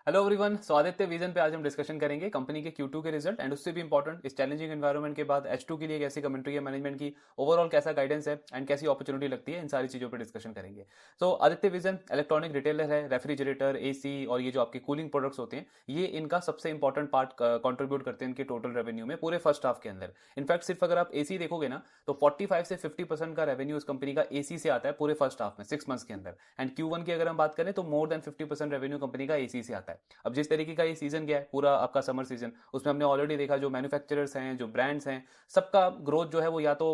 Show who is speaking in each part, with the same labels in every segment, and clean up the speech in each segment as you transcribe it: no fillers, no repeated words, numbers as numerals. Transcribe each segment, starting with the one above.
Speaker 1: Hello everyone, सो Aditya vision पे आज हम डिस्कशन करेंगे कंपनी के Q2 के रिजल्ट एंड उससे भी इंपॉर्टेंट इस चैलेंजिंग एनवायरनमेंट के बाद H2 के लिए कैसी कमेंट्री है मैनेजमेंट की, ओवरऑल कैसा गाइडेंस है एंड कैसी अपॉर्चुनिटी लगती है, इन सारी चीज़ों पे डिस्कशन करेंगे। सो आदित्य विजन इलेक्ट्रॉनिक रिटेलर है, रेफ्रिजरेटर, एसी और ये जो आपके कूलिंग प्रोडक्ट्स होते हैं ये इनका सबसे इंपॉर्टेंट पार्ट कंट्रीब्यूट करते हैं इनके टोटल रेवेन्यू में पूरे फर्स्ट हाफ के अंदर। इनफैक्ट सिर्फ अगर आप एसी देखोगे ना तो 45 से 50% का रेवेन्यू इस कंपनी का एसी से आता है पूरे फर्स्ट हाफ में 6 मंथ्स के अंदर। एंड Q1 की अगर हम बात करें तो मोर देन 50% रेवेन्यू कंपनी का एसी से आता है। अब जिस तरीके का ये सीजन गया है पूरा आपका समर सीजन, उसमें हमने ऑलरेडी देखा जो मैन्युफैक्चरर्स हैं, जो ब्रांड्स हैं, सबका ग्रोथ जो है वो या तो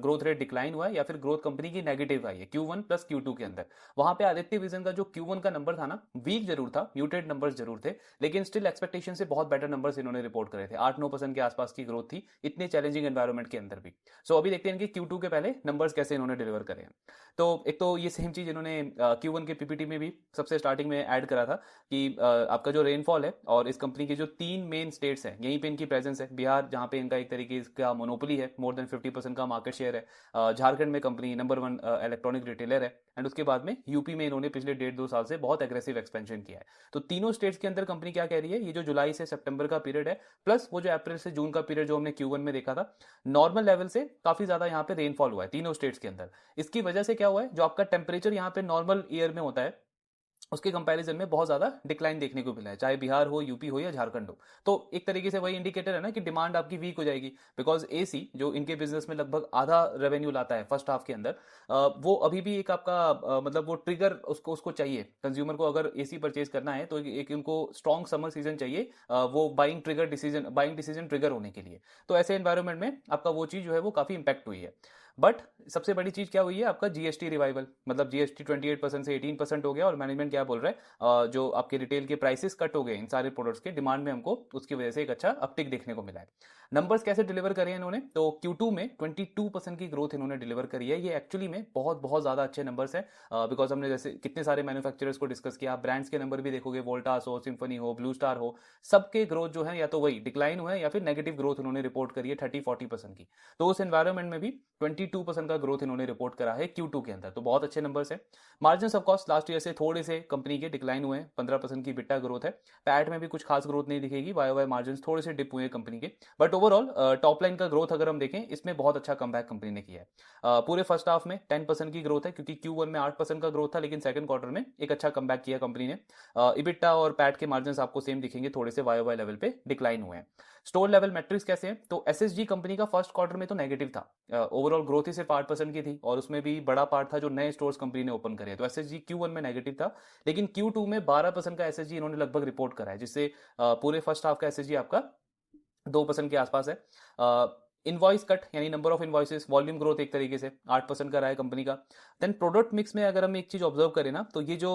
Speaker 1: ग्रोथ रेट डिक्लाइन हुआ है या फिर ग्रोथ कंपनी की नेगेटिव आई है Q1 प्लस Q2 के अंदर। वहां पे आदित्य विजन का जो Q1 का नंबर था ना, वीक जरूर था, म्यूटेड नंबर्स जरूर थे, लेकिन स्टिल एक्सपेक्टेशन से बहुत बेटर नंबर्स इन्होंने रिपोर्ट करे थे। 8-9% के आसपास की ग्रोथ थी इतने चैलेंजिंग एनवायरमेंट के अंदर भी। सो अभी देखते हैं इनके Q2 के पहले नंबर्स कैसे इन्होंने डिलीवर करे हैं। तो एक तो ये सेम चीज इन्होंने Q1 के पीपीटी में भी सबसे स्टार्टिंग में ऐड करा था कि आपका जो रेनफॉल है और इस कंपनी के जो 3 मेन स्टेट्स हैं यहीं पे इनकी प्रेजेंस है। बिहार जहाँ पे इनका एक तरीके का मोनोपोली है, मोर देन 50% का मार्केट शेयर है। झारखंड में कंपनी नंबर 1 इलेक्ट्रॉनिक रिटेलर है। एंड उसके बाद में यूपी में इन्होंने पिछले 1.5-2 साल से बहुत एग्रेसिव एक्सपेंशन किया है। तो तीनों स्टेट्स के अंदर कंपनी क्या कह रही है, ये जो जुलाई से सितंबर का पीरियड है प्लस वो जो अप्रैल से जून का पीरियड जो हमने Q1 में देखा था, नॉर्मल लेवल से काफी ज्यादा यहाँ पे रेनफॉल हुआ है तीनों स्टेट्स के अंदर। इसकी वजह से क्या हुआ है, जो आपका टेम्परेचर यहाँ पे नॉर्मल ईयर में होता है उसके कंपैरिजन में बहुत ज्यादा डिक्लाइन देखने को मिला है, चाहे बिहार हो, यूपी हो या झारखंड हो। तो एक तरीके से वही इंडिकेटर है ना कि डिमांड आपकी वीक हो जाएगी, बिकॉज एसी जो इनके बिजनेस में लगभग आधा रेवेन्यू लाता है फर्स्ट हाफ के अंदर, वो अभी भी एक आपका मतलब वो ट्रिगर उसको उसको चाहिए कंज्यूमर को। अगर एसी परचेज करना है तो एक उनको स्ट्रॉन्ग समर सीजन चाहिए, वो बाइंग डिसीजन ट्रिगर होने के लिए। तो ऐसे एनवायरमेंट में आपका वो चीज जो है वो काफी इंपैक्ट हुई है। बट सबसे बड़ी चीज क्या हुई है, आपका जीएसटी रिवाइवल, मतलब जीएसटी 28% से 18% हो गया और मैनेजमेंट क्या बोल रहा है, जो आपके रिटेल के प्राइसेस कट हो गए इन सारे प्रोडक्ट्स के, डिमांड में हमको उसकी वजह से एक अच्छा अपटिक देखने को मिला है। नंबर्स कैसे डिलीवर करे हैं इन्होंने, तो Q2 में 22% की ग्रोथ इन्होंने डिलीवर करी है। ये एक्चुअली में बहुत बहुत ज्यादा अच्छे नंबर्स हैं, बिकॉज हमने जैसे कितने सारे मैन्युफैक्चरर्स को डिस्कस किया, ब्रांड्स के नंबर भी देखोगे, वोल्टास हो, सिम्फनी हो, ब्लू स्टार हो, सबके ग्रोथ जो है या तो वही डिक्लाइन हुआ है या फिर नेगेटिव ग्रोथ उन्होंने रिपोर्ट करी है 30-40% की। तो उस एनवायरमेंट में भी 22% का ग्रोथ इन्होंने रिपोर्ट करा है Q2 के अंदर, तो बहुत अच्छे नंबर्स है। Margin of course last year से थोड़े से कंपनी के डिक्लाइन हुए हैं, 15% की बिट्टा ग्रोथ है। पैट में भी कुछ खास ग्रोथ नहीं दिखेगी, वाई वाई मार्जिन थोड़े से डिप हुए हैं कंपनी के। बट ओवरऑल टॉप लाइन का ग्रोथ अगर हम देखें इसमें बहुत अच्छा कमबैक कंपनी ने किया है। पूरे फर्स्ट हाफ में 10% की ग्रोथ है, क्योंकि Q1 में 8% का ग्रोथ था, लेकिन सेकंड क्वार्टर में एक अच्छा कमबैक किया कंपनी ने। इबिट्टा और पैट के मार्जिन आपको सेम दिखेंगे, थोड़े से वाई वाई लेवल पे डिक्लाइन हुए हैं। स्टोर लेवल मैट्रिक्स कैसे हैं, तो एसएसजी कंपनी का फर्स्ट क्वार्टर में तो नेगेटिव था, ओवरऑल ग्रोथ ही सिर्फ 8% की थी और उसमें भी बड़ा पार्ट था जो नए स्टोर्स कंपनी ने ओपन करे, तो एसएसजी Q1 में नेगेटिव था। लेकिन Q2 में 12% का एसएसजी इन्होंने लगभग रिपोर्ट करा है, जिससे पूरे फर्स्ट हाफ का एसएसजी आपका 2% के आसपास है। इनवॉइस कट यानी number of invoices, volume growth एक तरीके से 8% का रहा है कंपनी का। देन प्रोडक्ट मिक्स में अगर हम एक चीज ऑब्जर्व करें ना, तो ये जो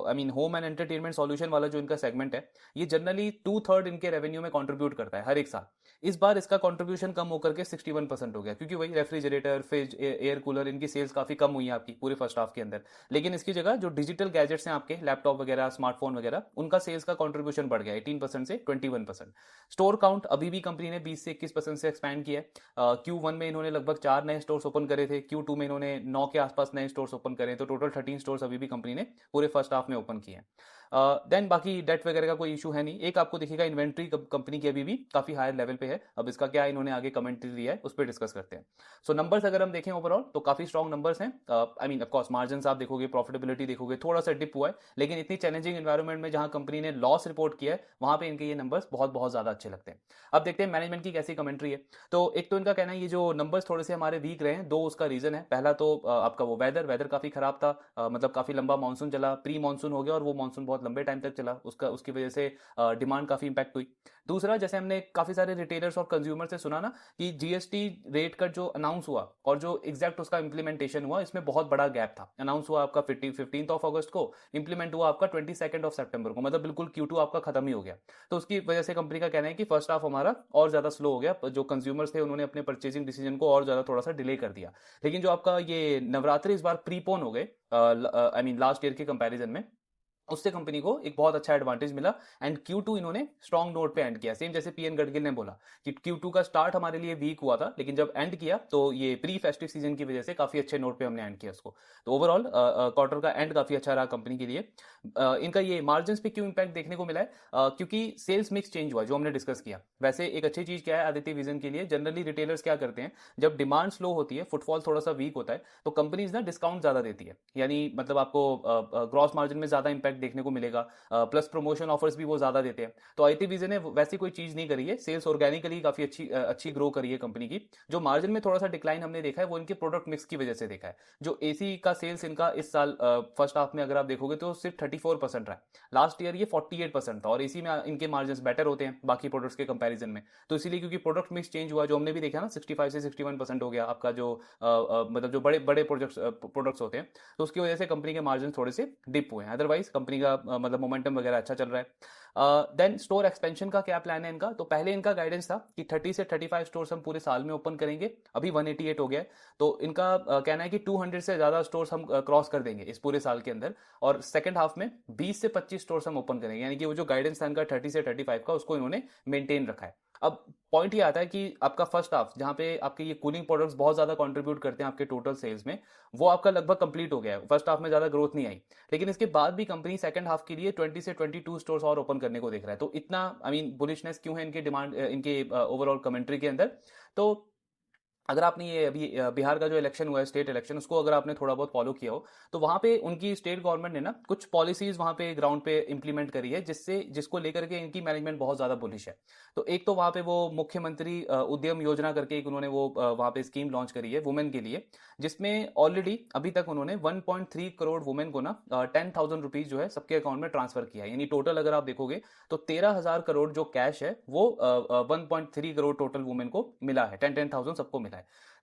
Speaker 1: I mean home and entertainment solution वाला जो इनका सेगमेंट है, ये जनरली 2/3 इनके रेवेन्यू में कंट्रीब्यूट करता है हर एक साल। इस बार इसका कंट्रीब्यूशन कम होकर के 61% हो गया, क्योंकि वही रेफ्रिजरेटर, फ्रिज, एयर कूलर, इनकी सेल्स काफी कम हुई है आपकी पूरे फर्स्ट हाफ के अंदर। लेकिन इसकी जगह जो डिजिटल गैजेट्स हैं आपके, लैपटॉप वगैरह, स्मार्टफोन वगैरह, उनका सेल्स का कंट्रीब्यूशन बढ़ गया 18% से 21%। स्टोर काउंट अभी भी कंपनी ने 20 से 21% से एक्सपैंड किया है। Q1 में इन्होंने लगभग 4 नए स्टोर्स ओपन करे थे, Q2 में इन्होंने 9 के आसपास नए स्टोर्स ओपन करे, तो टोटल 13 स्टोर्स अभी भी कंपनी ने पूरे फर्स्ट हाफ में ओपन किए हैं। देन बाकी डेट वगैरह का कोई इशू है नहीं। एक आपको दिखेगा इन्वेंट्री कंपनी की अभी भी काफी हायर लेवल पे है, अब इसका क्या इन्होंने आगे कमेंट्री दिया है उस पर डिस्कस करते हैं। सो नंबर्स अगर हम देखें ओवरऑल तो काफी स्ट्रॉन्ग नंबर्स हैं। आई मीन ऑफकोर्स मार्जिन आप देखोगे, प्रॉफिटेबिलिटी देखोगे, थोड़ा सा डिप हुआ है, लेकिन इतनी चैलेंजिंग एनवायरमेंट में जहां कंपनी ने लॉस रिपोर्ट किया है वहां पे इनके ये नंबर्स बहुत बहुत ज्यादा अच्छे लगते हैं। अब देखते हैं मैनेजमेंट की कैसी कमेंट्री है। तो एक तो इनका कहना है ये जो नंबर्स थोड़े से हमारे वीक रहे हैं, दो उसका रीजन है। पहला तो आपका वो वेदर काफी खराब था, मतलब काफी लंबा मानसून चला, प्री मानसून हो गया और वो मानसून बहुत लंबे टाइम तक चला, उसकी वजह से डिमांड काफी इंपैक्ट हुई। दूसरा, जैसे हमने काफी सारे रिटेलर्स और कंज्यूमर से सुना ना कि जीएसटी रेट कट जो अनाउंस हुआ और जो एग्जैक्ट उसका इंप्लीमेंटेशन हुआ, इसमें बहुत बड़ा गैप था। अनाउंस हुआ आपका 15th ऑफ अगस्त को, इंप्लीमेंट हुआ आपका 22nd ऑफ सितंबर को, मतलब बिल्कुल Q2 आपका खत्म ही हो गया। तो उसकी वजह से कंपनी का कहना है कि फर्स्ट हाफ हमारा और ज्यादा स्लो हो गया, जो कंज्यूमर्स थे उन्होंने अपने परचेजिंग डिसीजन को और ज्यादा थोड़ा सा डिले कर दिया। लेकिन जो आपका ये नवरात्रि इस बार प्रीपोन हो गए, आई मीन लास्ट ईयर के कंपैरिजन में, उससे कंपनी को एक बहुत अच्छा एडवांटेज मिला एंड Q2 इन्होंने स्ट्रॉन्ग नोट पे एंड किया। सेम जैसे पीएन गडगिल ने बोला कि Q2 का स्टार्ट हमारे लिए वीक हुआ था, लेकिन जब एंड किया तो ये प्री फेस्टिव सीजन की वजह से काफी अच्छे नोट पे हमने एंड किया उसको। तो ओवरऑल क्वार्टर का एंड काफी अच्छा रहा कंपनी के लिए। इनका ये मार्जिन पे क्यों इंपैक्ट देखने को मिला है, क्योंकि सेल्स मिक्स चेंज हुआ जो हमने डिस्कस किया। वैसे एक अच्छी चीज क्या है आदित्य विजन के लिए, जनरली रिटेलर्स क्या करते हैं, जब डिमांड स्लो होती है, फुटफॉल थोड़ा सा वीक होता है, तो कंपनीज ना डिस्काउंट ज्यादा देती है, यानी मतलब आपको ग्रॉस मार्जिन में ज्यादा इंपैक्ट देखने को मिलेगा, प्लस प्रमोशन ऑफर्स भी वो ज्यादा देते हैं। तो आईटी विजन ने वैसी कोई चीज नहीं करी है, सेल्स ऑर्गेनिकली काफी अच्छी ग्रो करी है कंपनी की। जो मार्जिन में थोड़ा सा डिक्लाइन हमने देखा है वो इनके प्रोडक्ट मिक्स की वजह से देखा है। जो एसी का सेल्स इनका इस साल फर्स्ट हाफ में अगर आप देखोगे तो सिर्फ 34% रहा है, लास्ट ईयर ये 48% था, और एसी में इनके मार्जिन बेटर होते हैं बाकी प्रोडक्ट्स के कंपैरिजन में। तो इसीलिए क्योंकि प्रोडक्ट मिक्स चेंज हुआ, जो हमने भी देखा ना 65 से 61% हो गया आपका जो मतलब जो बड़े बड़े प्रोडक्ट्स होते हैं, तो उसकी वजह से कंपनी के मार्जिन थोड़े से डिप हुए हैं। अदरवाइज कंपनी का मतलब मोमेंटम वगैरह अच्छा चल रहा है। देन स्टोर एक्सपेंशन का क्या प्लान है इनका, तो पहले इनका गाइडेंस था कि 30 से 35 स्टोर्स हम पूरे साल में ओपन करेंगे, अभी 188 हो गया है। तो इनका कहना है कि 200 से ज्यादा स्टोर्स हम क्रॉस कर देंगे इस पूरे साल के अंदर, और सेकंड हाफ में 20 से 25 स्टोर्स हम ओपन करेंगे, यानी कि वो जो गाइडेंस था इनका 30 से 35 का, उसको इन्होंने मेंटेन रखा है। अब पॉइंट ये आता है कि आपका फर्स्ट हाफ जहां पे आपके ये कूलिंग प्रोडक्ट्स बहुत ज्यादा कंट्रीब्यूट करते हैं आपके टोटल सेल्स में, वो आपका लगभग कंप्लीट हो गया है। फर्स्ट हाफ में ज्यादा ग्रोथ नहीं आई, लेकिन इसके बाद भी कंपनी सेकंड हाफ के लिए 20 से 22 स्टोर्स और ओपन करने को देख रहा है। तो इतना बुलिशनेस क्यों है इनके डिमांड, इनके ओवरऑल कमेंट्री के अंदर। तो अगर आपने ये अभी बिहार का जो इलेक्शन हुआ है, स्टेट इलेक्शन, उसको अगर आपने थोड़ा बहुत फॉलो किया हो, तो वहां पे उनकी स्टेट गवर्नमेंट ने ना कुछ पॉलिसीज वहां पे ग्राउंड पे इंप्लीमेंट करी है, जिसको लेकर के इनकी मैनेजमेंट बहुत ज्यादा बुलिश है। तो एक तो वहां पे वो मुख्यमंत्री उद्यम योजना करके एक उन्होंने वो वहां पे स्कीम लॉन्च करी है वुमेन के लिए, जिसमें ऑलरेडी अभी तक उन्होंने 1.3 करोड़ वुमेन को ना 10,000 रुपीज जो है सबके अकाउंट में ट्रांसफर किया है। यानी टोटल अगर आप देखोगे तो 13,000 करोड़ जो कैश है वो 1.3 करोड़ टोटल वुमेन को मिला है, 10,000 सबको मिला है।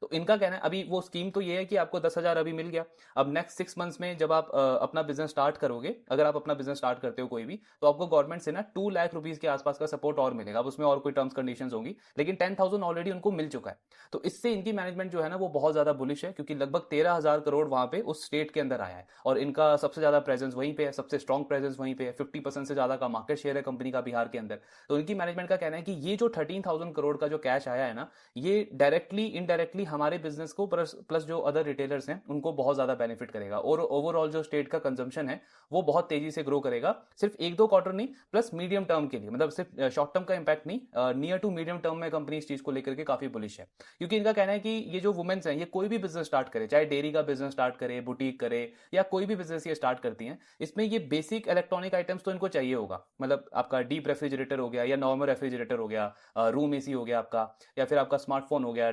Speaker 1: तो इनका कहना है अभी वो स्कीम तो ये है कि आपको 10,000 अभी मिल गया, अब नेक्स्ट 6 मंथ्स में जब आप अपना बिजनेस स्टार्ट करोगे, अगर आप अपना बिजनेस स्टार्ट करते हो कोई भी, तो आपको गवर्नमेंट से ना 2 लाख रुपीज के आसपास का सपोर्ट और मिलेगा। अब उसमें और कोई टर्म्स कंडीशंस होंगी, लेकिन 10,000 ऑलरेडी उनको मिल चुका है। तो इससे इनकी मैनेजमेंट जो है ना वो बहुत ज्यादा बुलिश है, क्योंकि लगभग 13,000 करोड़ वहां पे उस स्टेट के अंदर आया है, और इनका सबसे ज्यादा प्रेजेंस वहीं पे है, सबसे स्ट्रॉन्ग प्रेजेंस वहीं पे है, 50% से ज्यादा का मार्केट शेयर है कंपनी का बिहार के अंदर। तो इनकी मैनेजमेंट का कहना है कि ये जो 13,000 करोड़ का जो कैश आया है ना, ये डायरेक्टली इनडायरेक्टली हमारे बिजनेस को प्लस जो अदर रिटेलर्स हैं उनको बहुत ज्यादा बेनिफिट करेगा, और ओवरऑल जो स्टेट का कंजम्पशन है वो बहुत तेजी से ग्रो करेगा, सिर्फ 1-2 क्वार्टर नहीं, प्लस मीडियम टर्म के लिए, मतलब सिर्फ शॉर्ट टर्म का इंपैक्ट नहीं, नियर टू मीडियम टर्म में कंपनी इस चीज को लेकर के काफी बुलिश है। क्योंकि इनका कहना है कि ये जो वुमेन्स हैं ये कोई भी बिजनेस स्टार्ट करे, चाहे डेयरी का बिजनेस स्टार्ट करे, बुटीक करे, या कोई भी बिजनेस ये स्टार्ट करती हैं, इसमें ये बेसिक इलेक्ट्रॉनिक आइटम्स तो इनको चाहिए होगा, मतलब आपका डीप रेफ्रिजरेटर हो गया या नॉर्मल रेफ्रिजरेटर हो गया, रूम एसी हो गया आपका, या फिर आपका स्मार्टफोन हो गया,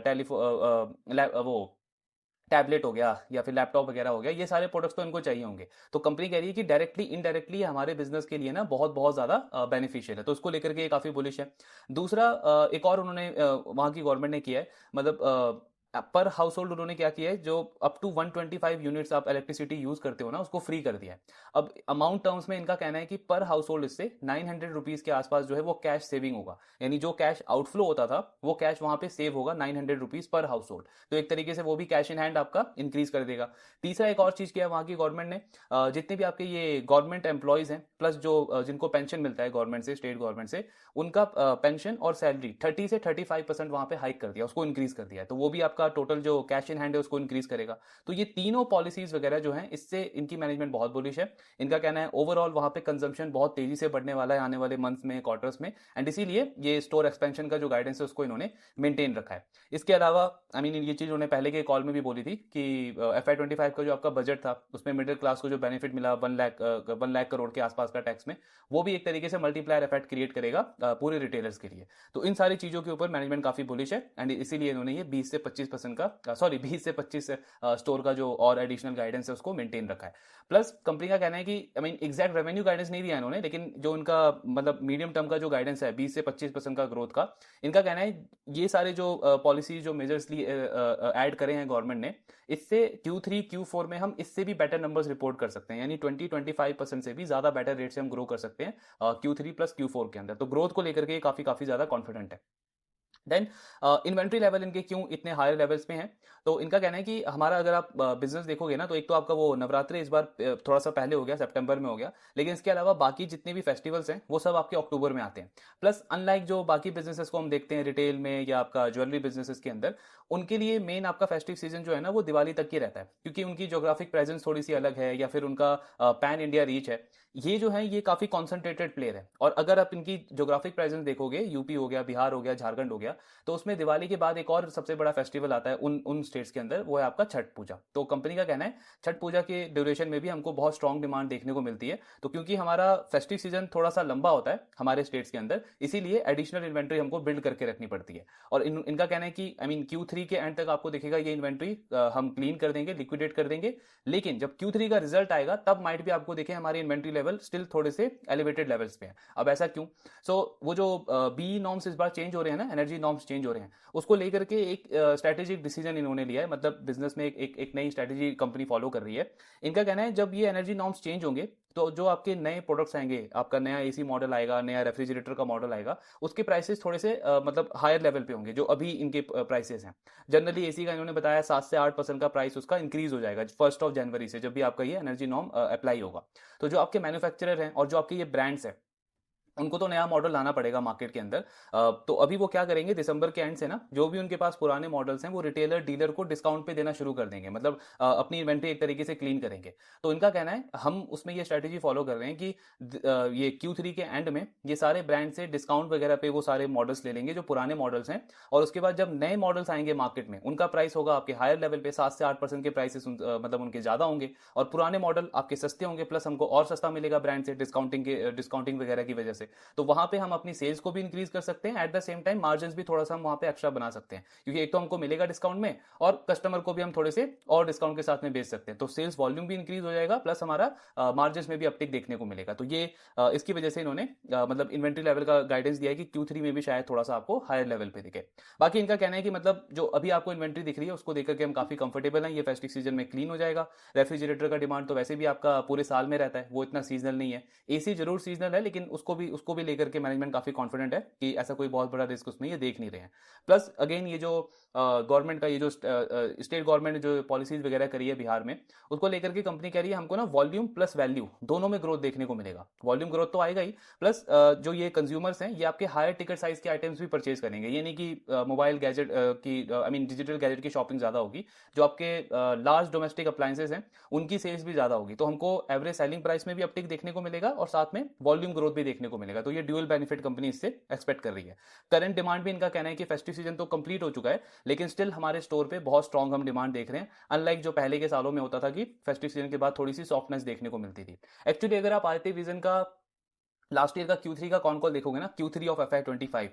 Speaker 1: वो टैबलेट हो गया, या फिर लैपटॉप वगैरह हो गया, ये सारे प्रोडक्ट्स तो इनको चाहिए होंगे। तो कंपनी कह रही है कि डायरेक्टली इनडायरेक्टली हमारे बिजनेस के लिए ना बहुत बहुत ज्यादा बेनिफिशियल है, तो उसको लेकर के ये काफी बुलिश है। दूसरा एक और उन्होंने वहां की गवर्नमेंट ने किया है, मतलब पर हाउस होल्ड उन्होंने क्या किया है, जो अप टू 125 यूनिट्स आप इलेक्ट्रिसिटी यूज करते हो ना, उसको फ्री कर दिया है। अब अमाउंट टर्म्स में इनका कहना है कि पर हाउस होल्ड इससे 900 रुपीज के आसपास जो है वो कैश सेविंग होगा, यानी जो कैश आउटफ्लो होता था वो कैश वहां पे सेव होगा 900 रुपीज पर हाउस होल्ड। तो एक तरीके से वो भी कैश इन हैंड आपका इंक्रीज कर देगा। तीसरा एक और चीज किया है वहां की गवर्नमेंट ने, जितने भी आपके ये गवर्नमेंट एम्प्लॉयज हैं, प्लस जो जिनको पेंशन मिलता है गवर्नमेंट से, स्टेट गवर्नमेंट से, उनका पेंशन और सैलरी 30 से 35% वहां पे हाइक कर दिया, उसको इंक्रीज कर दिया है। तो वो भी आपका टोटल जो कैश इन हैंड है उसको इंक्रीज करेगा। तो ये तीनों पॉलिसीज वगैरह जो हैं, इससे इनकी मैनेजमेंट बहुत बुलिश है। इनका कहना है ओवरऑल वहां पे कंजम्पशन बहुत तेजी से बढ़ने वाला है आने वाले मंथ्स में, क्वार्टर्स में, एंड इसीलिए ये स्टोर एक्सपेंशन का जो गाइडेंस है उसको इन्होंने मेंटेन रखा है। इसके अलावा ये चीज उन्होंने पहले के कॉल में भी बोली थी कि FY25 का जो आपका बजट था उसमें मिडिल क्लास को जो बेनिफिट मिला 1 लाख करोड़ के आसपास का टैक्स में, वो भी एक तरीके से मल्टीप्लायर इफेक्ट क्रिएट करेगा पूरे रिटेलर्स के लिए। तो इन सारी चीजों के ऊपर मैनेजमेंट काफी बुलिश है, एंड इसीलिए इन्होंने ये 20 से 25% का 20 से 25 स्टोर का जो और एडिशनल गाइडेंस है उसको मेंटेन रखा है। प्लस कंपनी का कहना है कि एग्जैक्ट रेवेन्यू गाइडेंस नहीं दिया इन्होंने, लेकिन जो उनका मतलब मीडियम टर्म का जो गाइडेंस है 20 से 25% का ग्रोथ का, इनका कहना है ये सारे जो पॉलिसी जो मेजर्स ऐड करे हैं गवर्नमेंट ने, इससे Q3 Q4 में हम इससे भी बेटर नंबर्स रिपोर्ट कर सकते हैं, यानी 20-25% से भी ज्यादा बेटर रेट से हम ग्रो कर सकते हैं Q3 प्लस Q4 के अंदर। तो ग्रोथ को लेकर के काफी काफी ज्यादा कॉन्फिडेंट है। देन इन्वेंट्री लेवल इनके क्यों इतने हायर लेवल्स पे हैं, तो इनका कहना है कि हमारा अगर आप बिजनेस देखोगे ना, तो एक तो आपका वो नवरात्रि इस बार थोड़ा सा पहले हो गया, सितंबर में हो गया, लेकिन इसके अलावा बाकी जितने भी फेस्टिवल्स हैं वो सब आपके अक्टूबर में आते हैं। प्लस अनलाइक जो बाकी बिजनेसेस को हम देखते हैं रिटेल में या आपका ज्वेलरी बिजनेसेस के अंदर, उनके लिए मेन आपका फेस्टिव सीजन जो है ना वो दिवाली तक ही रहता है, क्योंकि उनकी जोग्राफिक प्रेजेंस थोड़ी सी अलग है या फिर उनका पैन इंडिया रीच है। ये जो है ये काफी कॉन्सेंट्रेटेड प्लेयर है, और अगर आप इनकी जोग्राफिक प्रेजेंस देखोगे, यूपी हो गया, बिहार हो गया, झारखंड हो गया, तो उसमें दिवाली के बाद एक और सबसे बड़ा फेस्टिवल आता है उन उन स्टेट्स के अंदर, वो है आपका छठ पूजा। तो कंपनी का कहना है छठ पूजा के ड्यूरेशन में भी हमको बहुत स्ट्रांग डिमांड देखने को मिलती है। तो क्योंकि हमारा फेस्टिव सीजन थोड़ा सा लंबा होता है हमारे स्टेट्स के अंदर, इसीलिए एडिशनल इन्वेंट्री हमको बिल्ड करके रखनी पड़ती है। और इनका कहना है कि आई मीन Q3 के एंड तक आपको दिखेगा ये इन्वेंट्री हम क्लीन कर देंगे, लिक्विडेट कर देंगे, लेकिन जब Q3 का रिजल्ट आएगा तब माइट भी आपको देखे हमारी इन्वेंट्री लेवल स्टिल थोड़े से एलिवेटेड लेवल्स पे है। अब ऐसा क्यों? वो जो बी नॉर्म्स इस बार चेंज हो रहे हैं ना, एनर्जी नॉर्म्स चेंज हो रहे हैं, उसको लेकर के एक स्ट्रेटेजिक डिसीजन इन्होंने लिया है। मतलब बिजनेस में एक नई स्ट्रेटेजी कंपनी फॉलो कर रही है। इनका कहना है जब ये एनर्जी नॉर्म्स चेंज होंगे तो जो आपके नए प्रोडक्ट्स आएंगे, आपका नया एसी मॉडल आएगा, नया रेफ्रिजरेटर का मॉडल आएगा, उसके प्राइसेस थोड़े से मतलब हायर लेवल पे होंगे जो अभी इनके प्राइसेस हैं। जनरली एसी का इन्होंने बताया 7 से 8% का प्राइस उसका इंक्रीज हो जाएगा 1 जनवरी से, जब भी आपका ये एनर्जी नॉर्म अप्लाई होगा। तो जो आपके मैन्युफैक्चरर हैं और जो आपके ये ब्रांड्स हैं, उनको तो नया मॉडल लाना पड़ेगा मार्केट के अंदर। तो अभी वो क्या करेंगे, दिसंबर के एंड से ना जो भी उनके पास पुराने मॉडल्स हैं वो रिटेलर डीलर को डिस्काउंट पे देना शुरू कर देंगे, मतलब अपनी इन्वेंट्री एक तरीके से क्लीन करेंगे। तो इनका कहना है हम उसमें ये स्ट्रेटेजी फॉलो कर रहे हैं कि ये Q3 के एंड में ये सारे ब्रांड से डिस्काउंट वगैरह पे वो सारे मॉडल्स ले लेंगे जो पुराने मॉडल्स हैं, और उसके बाद जब नए मॉडल्स आएंगे मार्केट में उनका प्राइस होगा आपके हायर लेवल पे, 7 से 8% के प्राइसेस मतलब उनके ज्यादा होंगे, और पुराने मॉडल आपके सस्ते होंगे, प्लस हमको और सस्ता मिलेगा ब्रांड से डिस्काउंटिंग वगैरह की वजह से। तो वहां पे हम अपनी सेल्स को भी इंक्रीज कर सकते हैं, at the same time margin भी थोड़ा सा हम वहां पे एक्स्ट्रा बना सकते हैं, क्योंकि एक तो हमको मिलेगा डिस्काउंट में, और कस्टमर को भी हम थोड़े से और डिस्काउंट के साथ में बेच सकते हैं। तो सेल्स वॉल्यूम भी इंक्रीज हो जाएगा, प्लस हमारा मार्जिन में भी अपटिक देखने को मिलेगा। तो ये इसकी वजह से इन्होंने मतलब इन्वेंट्री लेवल का गाइडेंस दिया है कि Q3 में भी शायद थोड़ा सा आपको हायर लेवल पे दिखे। बाकी इनका कहना है कि मतलब जो अभी आपको इन्वेंट्री दिख रही है उसको देकर के हम काफी कंफर्टेबल हैं, ये फेस्टिव सीजन में क्लीन हो जाएगा। रेफ्रिजरेटर का डिमांड तो वैसे भी आपका पूरे साल में रहता है, वो इतना सीजनल नहीं है। एसी जरूर सीजनल है, लेकिन उसको भी लेकर के मैनेजमेंट काफी कॉन्फिडेंट है कि ऐसा कोई बहुत बड़ा रिस्क उसमें ये देख नहीं रहे हैं। प्लस अगेन ये जो गवर्नमेंट का ये जो स्टेट गवर्नमेंट ने जो पॉलिसीज वगैरह करी है बिहार में, उसको लेकर के कंपनी कह रही है हमको ना वॉल्यूम प्लस वैल्यू दोनों में ग्रोथ देखने को मिलेगा। वॉल्यूम ग्रोथ तो आएगा ही, प्लस जो ये कंज्यूमर्स हैं ये आपके हायर टिकट साइज के आइटम्स भी परचेज करेंगे। ये नहीं कि मोबाइल गैजेट की आई मीन डिजिटल गैजेट की शॉपिंग ज्यादा होगी, जो आपके लार्ज डोमेस्टिक अप्लायंसेज हैं उनकी सेल्स भी ज्यादा होगी। तो हमको एवरेज सेलिंग प्राइस में भी अपटिक देखने को मिलेगा और साथ में वॉल्यूम ग्रोथ भी देखने को मिलेगा। तो ये ड्यूअल बेनिफिट कंपनी इससे एक्सपेक्ट कर रही है। करंट डिमांड भी इनका कहना है कि फेस्टिव सीजन तो कंप्लीट हो चुका है, लेकिन स्टिल हमारे स्टोर पे बहुत स्ट्रांग हम डिमांड देख रहे हैं, अनलाइक जो पहले के सालों में होता था कि फेस्टिव सीजन के बाद थोड़ी सी सॉफ्टनेस देखने को मिलती थी। एक्चुअली अगर आप आरती विजन का लास्ट ईयर का Q3 का कॉल देखोगे ना, Q3 ऑफ FY25,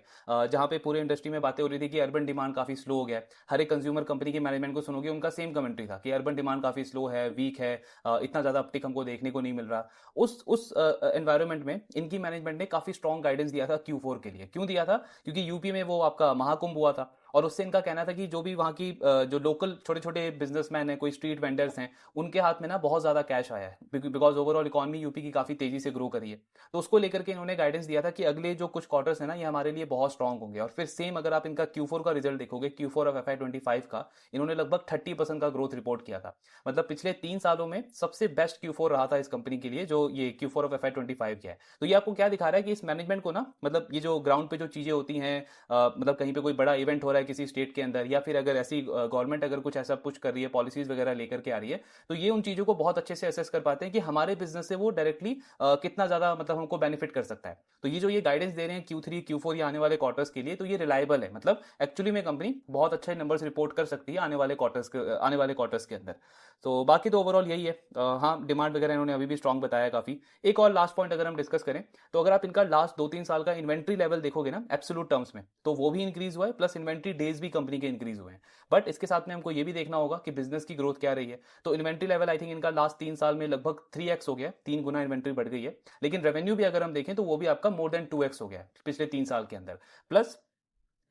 Speaker 1: जहां पे पूरे इंडस्ट्री में बातें हो रही थी कि अर्बन डिमांड काफी स्लो हो गया है। हर एक कंज्यूमर कंपनी के मैनेजमेंट को सुनोगे उनका सेम कमेंट्री था कि अर्बन डिमांड काफी स्लो है, वीक है, इतना ज्यादा अपटिक हमको देखने को नहीं मिल रहा। उस एनवायरमेंट में इनकी मैनेजमेंट ने काफी स्ट्रॉन्ग गाइडेंस दिया था Q4 के लिए। क्यों दिया था? क्योंकि यूपी में वो आपका महाकुंभ हुआ था, और उससे इनका कहना था कि जो भी वहाँ की जो लोकल छोटे छोटे बिजनेसमैन हैं, कोई स्ट्रीट वेंडर्स हैं, उनके हाथ में ना बहुत ज्यादा कैश आया है, बिकॉज ओवरऑल इकोनॉमी यूपी की काफी तेजी से ग्रो करी है। तो उसको लेकर के इन्होंने गाइडेंस दिया था कि अगले जो कुछ क्वार्टर्स है ना ये हमारे लिए बहुत स्ट्रांग होंगे। और फिर सेम अगर आप इनका Q4 का रिजल्ट देखोगे, Q4 ऑफ FY25 का, इन्होंने लगभग 30% का ग्रोथ रिपोर्ट किया था। मतलब पिछले 3 सालों में सबसे बेस्ट Q4 रहा था इस कंपनी के लिए, जो ये Q4 ऑफ FY25 किया है। तो ये आपको क्या दिखा रहा है कि इस मैनेजमेंट को ना, मतलब ये जो ग्राउंड पे जो चीजें होती हैं, मतलब कहीं पे कोई बड़ा इवेंट हो रहा है किसी स्टेट के अंदर, या फिर अगर ऐसी गवर्नमेंट अगर कुछ ऐसा पुश कर रही है, पॉलिसीज वगैरह लेकर के आ रही है, तो ये उन चीजों को बहुत अच्छे से असेस कर पाते हैं कि हमारे बिजनेस से वो डायरेक्टली कितना ज्यादा मतलब हमको बेनिफिट कर सकता है। तो ये जो ये गाइडेंस दे रहे हैं Q3 Q4 या आने वाले क्वार्टर्स के लिए, तो ये रिलायबल है। मतलब एक्चुअली में कंपनी बहुत अच्छे नंबर्स रिपोर्ट कर सकती है आने वाले क्वार्टर्स के अंदर। तो बाकी तो ओवरऑल यही है। हाँ, डिमांड वगैरह इन्होंने अभी भी स्ट्रांग बताया काफी। एक और लास्ट पॉइंट अगर हम डिस्कस करें, तो अगर आप इनका लास्ट 2-3 साल का इन्वेंट्री लेवल देखोगे ना एब्सोल्यूट टर्म्स में, तो वो भी इंक्रीज हुआ है, प्लस इन्वेंट्री डेज भी कंपनी के इंक्रीज हुए हैं। बट इसके साथ में हमको ये भी देखना होगा कि बिजनेस की ग्रोथ क्या रही है। तो इन्वेंट्री लेवल आई थिंक इनका लास्ट 3 साल में लगभग 3x हो गया, 3 गुना इन्वेंट्री बढ़ गई है। लेकिन रेवेन्यू भी अगर हम देखें तो वो भी आपका मोर देन 2x हो गया है पिछले 3 साल के अंदर। प्लस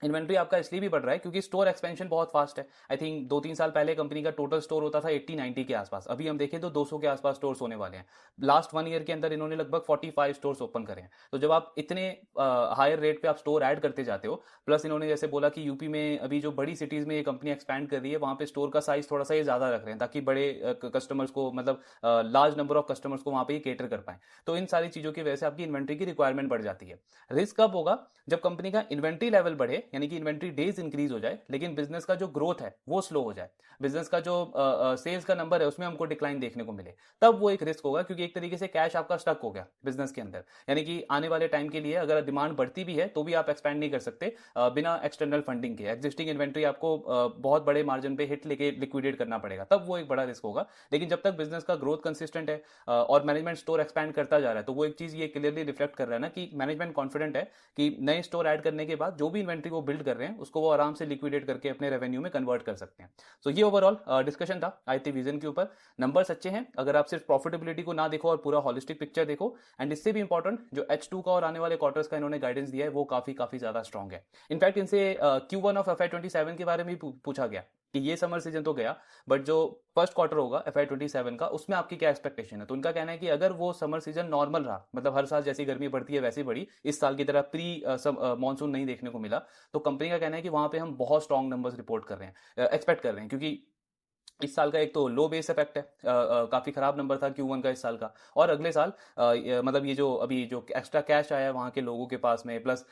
Speaker 1: इन्वेंट्री आपका इसलिए भी बढ़ रहा है क्योंकि स्टोर एक्सपेंशन बहुत फास्ट है। आई थिंक 2-3 साल पहले कंपनी का टोटल स्टोर होता था 80-90 के आसपास, अभी हम देखें तो 200 के आसपास स्टोर्स होने वाले हैं। लास्ट 1 ईयर के अंदर इन्होंने लगभग 45 स्टोर्स ओपन करे हैं। तो जब आप इतने हायर रेट पे आप स्टोर ऐड करते जाते हो, प्लस इन्होंने जैसे बोला कि यूपी में अभी जो बड़ी सिटीज में ये कंपनी एक्सपैंड कर रही है, वहां पे स्टोर का साइज थोड़ा सा ये ज्यादा रख रहे हैं ताकि बड़े कस्टमर्स को, मतलब लार्ज नंबर ऑफ कस्टमर्स को वहां पे केटर कर पाए। तो इन सारी चीजों की वजह से आपकी इन्वेंट्री की रिक्वायरमेंट बढ़ जाती है। रिस्क कब होगा? जब कंपनी का इन्वेंट्री लेवल बढ़े, यानी कि इन्वेंट्री डेज इंक्रीज हो जाए, लेकिन बिजनेस का जो ग्रोथ है वो स्लो हो जाए, बिजनेस का जो सेल्स का नंबर है उसमें हमको डिक्लाइन देखने को मिले, तब वो एक रिस्क होगा, क्योंकि एक तरीके से कैश आपका स्टक हो गया बिजनेस के अंदर। यानी कि आने वाले टाइम के लिए अगर डिमांड बढ़ती भी है तो भी आप एक्सपैंड नहीं कर सकते बिना एक्सटर्नल फंडिंग के। एग्जिस्टिंग इन्वेंट्री आपको बहुत बड़े मार्जिन पे हिट लेके लिक्विडेट करना पड़ेगा, तब वो एक बड़ा रिस्क होगा। लेकिन जब तक बिजनेस का ग्रोथ कंसिस्टेंट है और मैनेजमेंट स्टोर एक्सपैंड करता जा रहा है, तो वो एक चीज ये क्लियरली रिफ्लेक्ट कर रहा है ना कि मैनेजमेंट कॉन्फिडेंट है कि नए स्टोर ऐड करने के बाद जो भी इन्वेंट्री वो बिल्ड कर रहे हैं उसको वो आराम से लिक्विडेट करके अपने रेवेन्यू में कन्वर्ट कर सकते हैं। तो ये ओवरऑल डिस्कशन था आईटी विजन के ऊपर। नंबर्स अच्छे हैं, अगर आप सिर्फ प्रॉफिटेबिलिटी को ना देखो और पूरा होलिस्टिक पिक्चर देखो, एंड इससे भी इंपॉर्टेंट जो H2 का और आने वाले क्वार्टर्स का इन्होंने गाइडेंस दिया है वो काफी काफी ज्यादा स्ट्रॉन्ग है। इनफैक्ट इनसे Q1 ऑफ FY27 के बारे में भी पूछा गया कि ये समर सीजन तो गया, बट जो फर्स्ट क्वार्टर होगा FY27 का, उसमें आपकी क्या एक्सपेक्टेशन है? तो उनका कहना है कि अगर वो समर सीजन नॉर्मल रहा, मतलब हर साल जैसी गर्मी बढ़ती है वैसी बढ़ी, इस साल की तरह प्री मानसून नहीं देखने को मिला, तो कंपनी का कहना है कि वहां पे हम बहुत स्ट्रॉन्ग नंबर्स रिपोर्ट कर रहे हैं, एक्सपेक्ट कर रहे हैं, क्योंकि इस साल का एक तो लो बेस इफेक्ट है, काफी खराब नंबर था Q1 का इस साल का, और अगले साल मतलब ये जो अभी जो एक्स्ट्रा कैश आया है वहां के लोगों के पास में, प्लस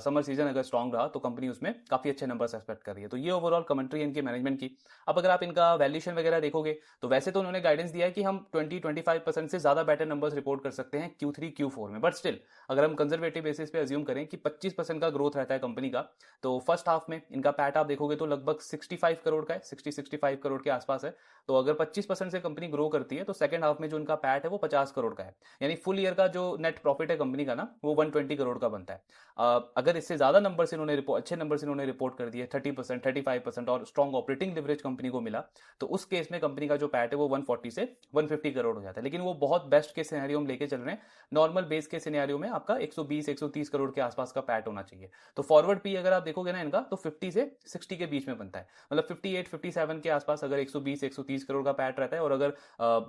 Speaker 1: समर सीजन अगर स्ट्रांग रहा तो कंपनी उसमें काफी अच्छे नंबर्स एक्सपेक्ट कर रही है। तो ये ओवरऑल कमेंट्री है इनकी मैनेजमेंट की। अब अगर आप इनका वैल्यूएशन वगैरह देखोगे तो वैसे तो उन्होंने गाइडेंस दिया है कि हम 20-25% से ज्यादा बेटर नंबर्स रिपोर्ट कर सकते हैं Q3 Q4 में, बट स्टिल अगर हम कंजर्वेटिव बेसिस पे अज्यूम करें कि 25% का ग्रोथ रहता है कंपनी का, तो फर्स्ट हाफ में इनका पैट आप देखोगे तो लगभग 65 करोड़ का है, 60-65 करोड़ के आसपास है। तो अगर 25% से कंपनी ग्रो करती है तो सेकंड हाफ में जो उनका पैट है वो 50 करोड़ का है, यानी फुल ईयर का जो नेट प्रॉफिट है कंपनी का ना, वो 120 करोड़ का बनता है। अगर इससे ज्यादा नंबर इन्होंने अच्छे नंबर इन्होंने रिपोर्ट कर दिए 30%, 35% और स्ट्रॉन्ग ऑपरेटिंग लिवरेज कंपनी को मिला, तो उस केस में कंपनी का जो पैट है वो 140 से 150 करोड़ हो जाता है। लेकिन वो बहुत बेस्ट के सिनेरियो में लेके चल रहे हैं, नॉर्मल बेस के सिनेरियो में आपका 120-130 करोड़ के आसपास का पैट होना चाहिए। तो फॉरवर्ड पी अगर आप देखोगे ना इनका, तो 50 से 60 के बीच में बनता है, मतलब 58-57 के आसपास अगर 120-130 करोड़ का पैट रहता है, और अगर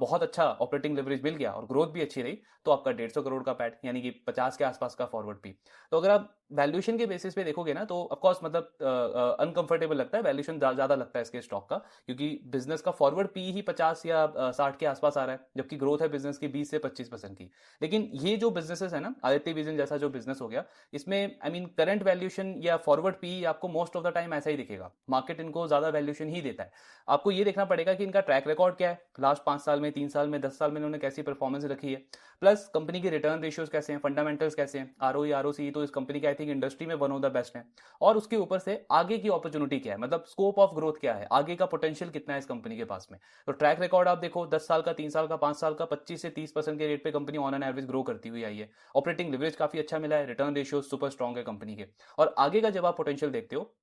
Speaker 1: बहुत अच्छा ऑपरेटिंग लेवरेज मिल गया और ग्रोथ भी अच्छी रही तो आपका 150 करोड़ का पैट, यानी कि 50 के आसपास का फॉरवर्ड पी। तो अगर आप वैल्यूएशन के बेसिस पे देखोगे ना, तो ऑफकोर्स मतलब अनकंफर्टेबल लगता है, वैल्यूएशन ज्यादा लगता है इसके स्टॉक का, क्योंकि बिजनेस का फॉरवर्ड पी ही 50 या 60 के आसपास आ रहा है, जबकि ग्रोथ है बिजनेस की 20 से 25% की। लेकिन ये जो बिजनेसेस है ना, आदित्य विजन जैसा जो बिजनेस हो गया, इसमें आई मीन करंट वैल्यूएशन या फॉरवर्ड पी आपको मोस्ट ऑफ द टाइम ऐसा ही दिखेगा, मार्केट इनको ज्यादा वैल्यूएशन ही देता है। आपको ये देखना पड़ेगा कि इनका ट्रैक रिकॉर्ड क्या है, लास्ट 5 साल में, 3 साल में, 10 साल में इन्होंने कैसी परफॉर्मेंस रखी है, प्लस कंपनी के रिटर्न रेशियोज कैसे हैं, फंडामेंटल्स कैसे हैं, आरओई आरओसी तो इस कंपनी का आई थिंक इंडस्ट्री में वन ऑफ द बेस्ट है, और उसके ऊपर से आगे की अपॉर्चुनिटी क्या है, मतलब स्कोप ऑफ ग्रोथ क्या है, आगे का पोटेंशियल कितना है इस कंपनी के पास में। तो ट्रैक रिकॉर्ड आप देखो 10 साल का, 3 साल का, 5 साल का, 25 से 30% के रेट पे company on an average grow करती हुई आई है, ऑपरेटिंग लिवरेज काफी अच्छा मिला है, रिटर्न रेशियो सुपर स्ट्रॉन्ग है कंपनी के, और आगे का जब आप पोटेंशियल देखते हो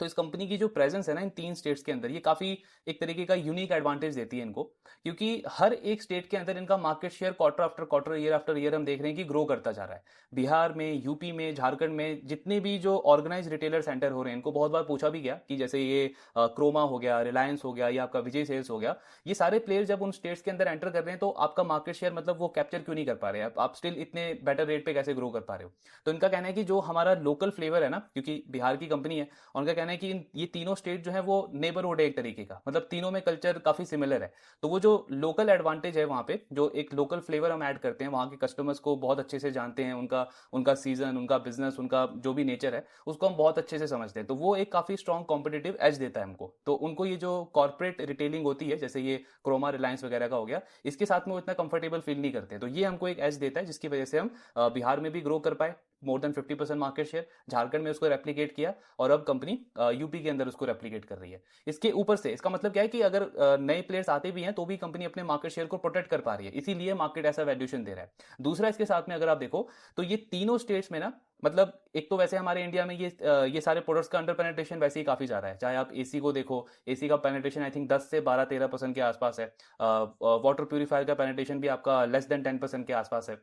Speaker 1: तो इस कंपनी की जो प्रेजेंस है ना इन 3 स्टेट्स के अंदर, ये काफी एक तरीके का यूनिक एडवांटेज देती है इनको, क्योंकि हर एक स्टेट के अंदर इनका market share quarter after quarter, year after year हम देख रहे हैं कि ग्रो करता जा रहा है। बिहार में, यूपी में, झारखंड में जितने भी जो ऑर्गेनाइज रिटेलर सेंटर हो रहे हैं, इनको बहुत बार पूछा भी गया कि जैसे ये क्रोमा हो गया, रिलायंस हो गया, या आपका विजय सेल्स हो गया, ये सारे प्लेयर्स जब उन स्टेट्स के अंदर एंटर कर रहे हैं तो आपका मार्केट शेयर मतलब वो कैप्चर क्यों नहीं कर पा रहे हैं, आप स्टिल इतने बेटर रेट पे कैसे ग्रो कर पा रहे हो? तो इनका कहना है कि जो हमारा लोकल फ्लेवर है ना, क्योंकि बिहार की कंपनी है, उनका कहना है कि ये तीनों स्टेट जो है वो नेबरहुड है एक तरीके का, मतलब तीनों में कल्चर काफी सिमिलर है। तो वो जो लोकल एडवांटेज है वहां पे, जो एक लोकल फ्लेवर हम ऐड करते हैं, वहां के कस्टमर्स को बहुत अच्छे से जानते हैं, उनका उनका सीजन, उनका बिजनेस, उनका जो भी नेचर है उसको हम बहुत अच्छे से समझते हैं, तो वो एक काफी स्ट्रॉन्ग कॉम्पिटेटिव एज देता है हमको। तो उनको ये जो कॉर्पोरेट रिटेलिंग होती है, जैसे ये क्रोमा, रिलायंस वगैरह का हो गया, इसके साथ में वो इतना कंफर्टेबल फील नहीं करते, तो ये हमको एक एज देता है, जिसकी वजह से हम बिहार में भी ग्रो कर पाए, more than 50% market share, Jharkhand में उसको रेप्लिकेट किया, और अब कंपनी यूपी के अंदर उसको रेप्लिकेट कर रही है। इसके ऊपर से इसका मतलब क्या है कि अगर नए प्लेयर्स आते भी हैं तो भी कंपनी अपने मार्केट शेयर को प्रोटेक्ट कर पा रही है, इसीलिए मार्केट ऐसा वैल्यूएशन दे रहा है। दूसरा, इसके साथ में अगर आप देखो तो ये तीनों स्टेट्स में ना, मतलब एक तो वैसे हमारे इंडिया में ये सारे प्रोडक्ट्स का अंडर पेनिट्रेशन वैसे ही काफी ज्यादा है, चाहे आप एसी को देखो, एसी का पेनिट्रेशन आई थिंक 10 से 12-13% के आसपास है, वाटर प्यूरिफायर का पेनिट्रेशन भी आपका लेस देन 10% के आसपास है,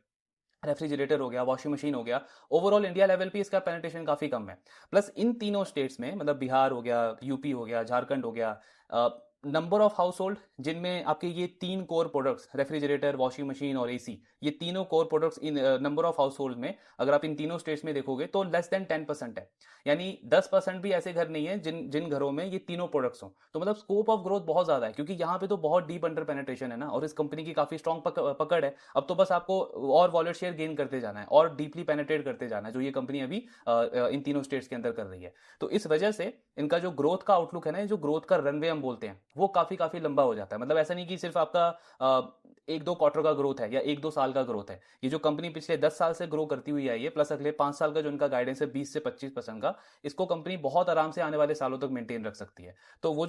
Speaker 1: रेफ्रिजरेटर हो गया, वॉशिंग मशीन हो गया, ओवरऑल इंडिया लेवल पे इसका पेनिट्रेशन काफ़ी कम है। प्लस इन तीनों स्टेट्स में, मतलब बिहार हो गया, यूपी हो गया, झारखंड हो गया, नंबर ऑफ हाउस होल्ड जिनमें आपके ये तीन core products, refrigerator, washing machine और एसी, ये तीनों core products in number of house hold में अगर आप इन तीनों स्टेट्स में देखोगे तो लेस देन 10% है। यानी 10% भी ऐसे घर नहीं है जिन जिन घरों में ये तीनों प्रोडक्ट्स हों। तो मतलब स्कोप ऑफ ग्रोथ बहुत ज़्यादा है, क्योंकि यहाँ पे तो बहुत डीप अंडर पेनिट्रेशन है ना, और इस कंपनी की काफ़ी स्ट्रॉन्ग पकड़ है। अब तो बस आपको और वॉलेट शेयर गेन करते जाना है और डीपली पेनिट्रेट करते जाना है, जो ये कंपनी अभी इन तीनों स्टेट्स के अंदर कर रही है। तो इस वजह से इनका जो ग्रोथ का आउटलुक है ना, जो ग्रोथ का रनवे हम बोलते हैं, वो काफ़ी काफ़ी लंबा हो जाता है। मतलब ऐसा नहीं कि सिर्फ आपका एक दो क्वार्टर का ग्रोथ है या एक दो साल का ग्रोथ है। ये जो कंपनी पिछले 10 साल से ग्रो करती हुई आई है, प्लस अगले 5 साल का जो उनका गाइडेंस है 20 से 25% का, इसको कंपनी बहुत आराम से आने वाले सालों तक मेंटेन रख सकती है। तो वो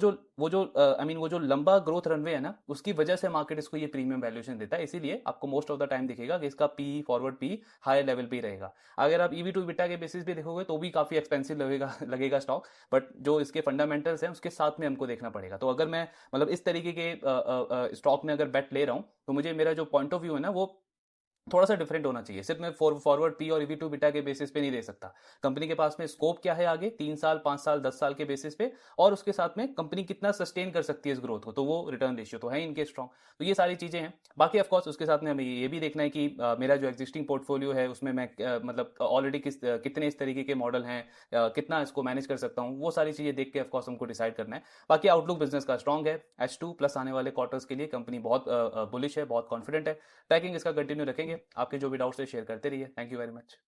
Speaker 1: जो लंबा ग्रोथ रनवे है ना, उसकी वजह से मार्केट इसको ये प्रीमियम वैल्यूएशन देता है। इसीलिए आपको मोस्ट ऑफ द टाइम दिखेगा कि इसका P, forward P high level पे ही रहेगा। अगर आप ईवी टू बिटा के बेसिस पे देखोगे तो भी काफी एक्सपेंसिव लगेगा लगेगा स्टॉक, बट जो इसके फंडामेंटल्स हैं उसके साथ में हमको देखना पड़ेगा। तो अगर मैं मतलब इस तरीके के स्टॉक में अगर बेट ले रहा हूँ, तो मुझे मेरा जो पॉइंट ऑफ व्यू है ना, वो थोड़ा सा डिफरेंट होना चाहिए। सिर्फ मैं फॉरवर्ड पी और ईवी टू बिटा के बेसिस पे नहीं दे सकता। कंपनी के पास में स्कोप क्या है आगे 3 साल, 5 साल, 10 साल के बेसिस पे, और उसके साथ में कंपनी कितना सस्टेन कर सकती है इस ग्रोथ को, तो वो रिटर्न रेशियो तो है इनके स्ट्रॉन्ग। तो ये सारी चीजें हैं। बाकी ऑफकोर्स उसके साथ में हमें ये भी देखना है कि मेरा जो एग्जिस्टिंग पोर्टफोलियो है उसमें मैं मतलब ऑलरेडी कितने इस तरीके के मॉडल हैं, कितना इसको मैनेज कर सकता हूँ, वो सारी चीजें देख के ऑफकोर्स हमको डिसाइड करना है। बाकी आउटलुक बिजनेस का स्ट्रॉन्ग है। H2 प्लस आने वाले क्वार्टर्स के लिए कंपनी बहुत बुलिश है, बहुत कॉन्फिडेंट है। ट्रैकिंग इसका कंटिन्यू रखेंगे। आपके जो भी डाउट्स है शेयर करते रहिए। Thank you very much.